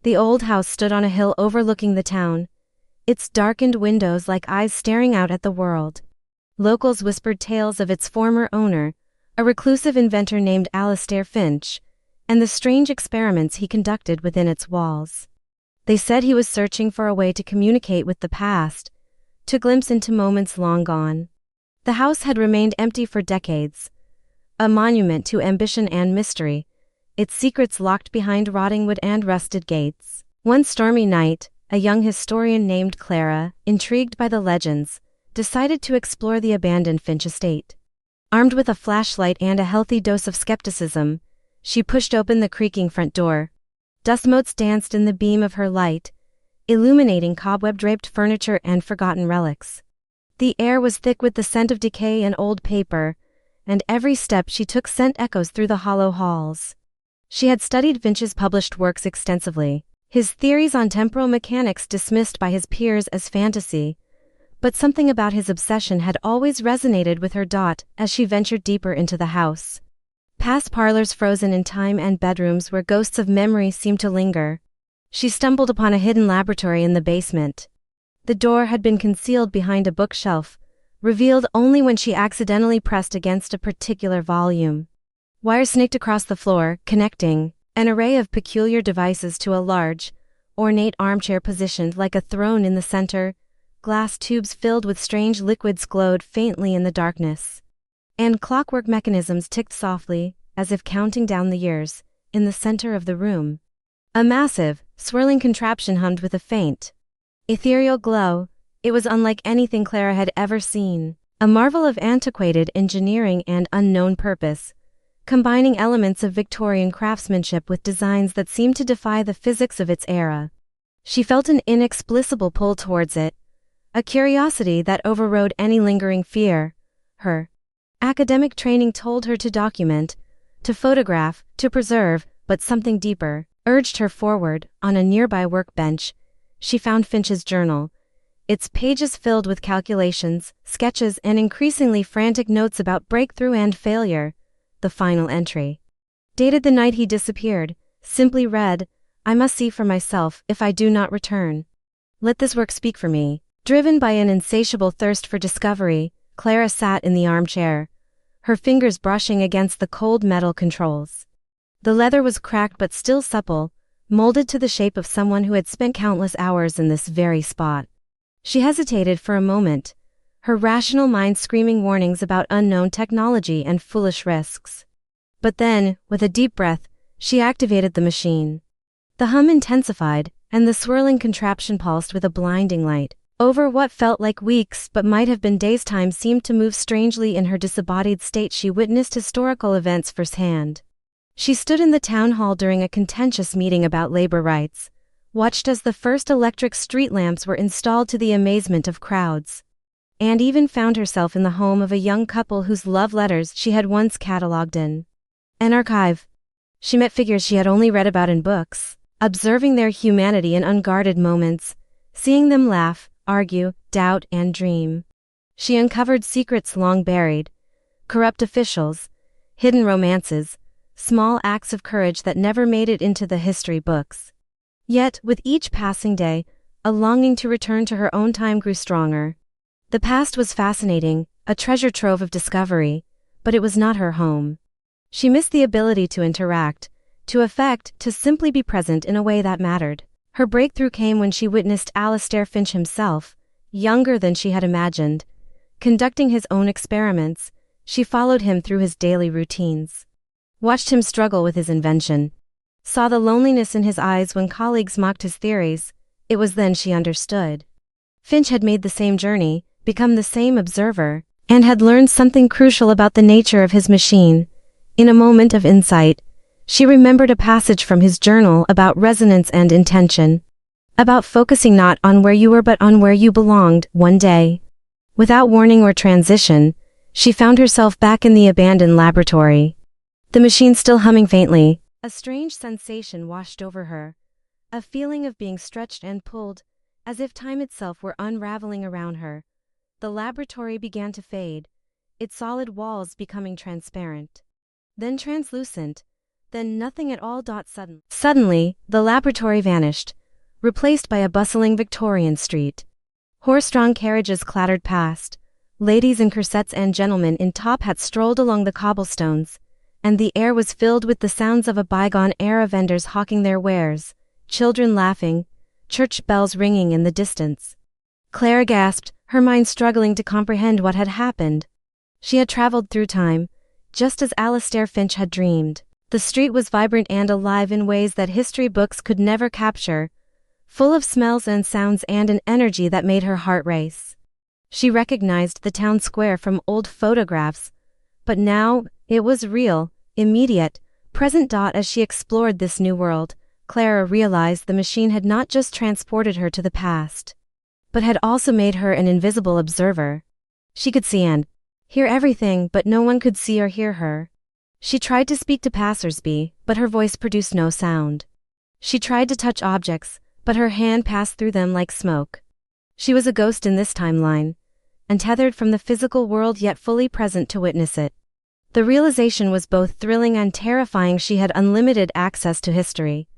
The old house stood on a hill overlooking the town, its darkened windows like eyes staring out at the world. Locals whispered tales of its former owner, a reclusive inventor named Alistair Finch, and the strange experiments he conducted within its walls. They said he was searching for a way to communicate with the past, to glimpse into moments long gone. The house had remained empty for decades, a monument to ambition and mystery, its secrets locked behind rotting wood and rusted gates. One stormy night, a young historian named Clara, intrigued by the legends, decided to explore the abandoned Finch estate. Armed with a flashlight and a healthy dose of skepticism, she pushed open the creaking front door. Dust motes danced in the beam of her light, illuminating cobweb-draped furniture and forgotten relics. The air was thick with the scent of decay and old paper, and every step she took sent echoes through the hollow halls. She had studied Finch's published works extensively, his theories on temporal mechanics dismissed by his peers as fantasy, but something about his obsession had always resonated with her. As she ventured deeper into the house, past parlors frozen in time and bedrooms where ghosts of memory seemed to linger, she stumbled upon a hidden laboratory in the basement. The door had been concealed behind a bookshelf, revealed only when she accidentally pressed against a particular volume. Wires snaked across the floor, connecting an array of peculiar devices to a large, ornate armchair positioned like a throne in the center. Glass tubes filled with strange liquids glowed faintly in the darkness, and clockwork mechanisms ticked softly, as if counting down the years. In the center of the room, a massive, swirling contraption hummed with a faint, ethereal glow. It was unlike anything Clara had ever seen, a marvel of antiquated engineering and unknown purpose, combining elements of Victorian craftsmanship with designs that seemed to defy the physics of its era. She felt an inexplicable pull towards it, a curiosity that overrode any lingering fear. Her academic training told her to document, to photograph, to preserve, but something deeper urged her forward. On a nearby workbench, she found Finch's journal, its pages filled with calculations, sketches, and increasingly frantic notes about breakthrough and failure. The final entry, dated the night he disappeared, simply read, "I must see for myself if I do not return. Let this work speak for me." Driven by an insatiable thirst for discovery, Clara sat in the armchair, her fingers brushing against the cold metal controls. The leather was cracked but still supple, molded to the shape of someone who had spent countless hours in this very spot. She hesitated for a moment, her rational mind screaming warnings about unknown technology and foolish risks. But then, with a deep breath, she activated the machine. The hum intensified, and the swirling contraption pulsed with a blinding light. Over what felt like weeks but might have been days, time seemed to move strangely in her disembodied state. She witnessed historical events firsthand. She stood in the town hall during a contentious meeting about labor rights, watched as the first electric street lamps were installed to the amazement of crowds, and even found herself in the home of a young couple whose love letters she had once catalogued in an archive. She met figures she had only read about in books, observing their humanity in unguarded moments, seeing them laugh, argue, doubt, and dream. She uncovered secrets long buried, corrupt officials, hidden romances, small acts of courage that never made it into the history books. Yet, with each passing day, a longing to return to her own time grew stronger. The past was fascinating, a treasure trove of discovery, but it was not her home. She missed the ability to interact, to affect, to simply be present in a way that mattered. Her breakthrough came when she witnessed Alistair Finch himself, younger than she had imagined, conducting his own experiments. She followed him through his daily routines, watched him struggle with his invention, saw the loneliness in his eyes when colleagues mocked his theories. It was then she understood. Finch had made the same journey, become the same observer, and had learned something crucial about the nature of his machine. In a moment of insight, she remembered a passage from his journal about resonance and intention, about focusing not on where you were but on where you belonged. One day, without warning or transition, she found herself back in the abandoned laboratory, the machine still humming faintly. A strange sensation washed over her, a feeling of being stretched and pulled, as if time itself were unraveling around her. The laboratory began to fade, its solid walls becoming transparent, then translucent, then nothing at all. Suddenly, the laboratory vanished, replaced by a bustling Victorian street. Horse-drawn carriages clattered past. Ladies in corsets and gentlemen in top hats strolled along the cobblestones, and the air was filled with the sounds of a bygone era, vendors hawking their wares, children laughing, church bells ringing in the distance. Clara gasped, her mind struggling to comprehend what had happened. She had traveled through time, just as Alistair Finch had dreamed. The street was vibrant and alive in ways that history books could never capture, full of smells and sounds and an energy that made her heart race. She recognized the town square from old photographs, but now, it was real, immediate, present. As she explored this new world, Clara realized the machine had not just transported her to the past, but had also made her an invisible observer. She could see and hear everything, but no one could see or hear her. She tried to speak to passersby, but her voice produced no sound. She tried to touch objects, but her hand passed through them like smoke. She was a ghost in this timeline, untethered from the physical world yet fully present to witness it. The realization was both thrilling and terrifying. She had unlimited access to history,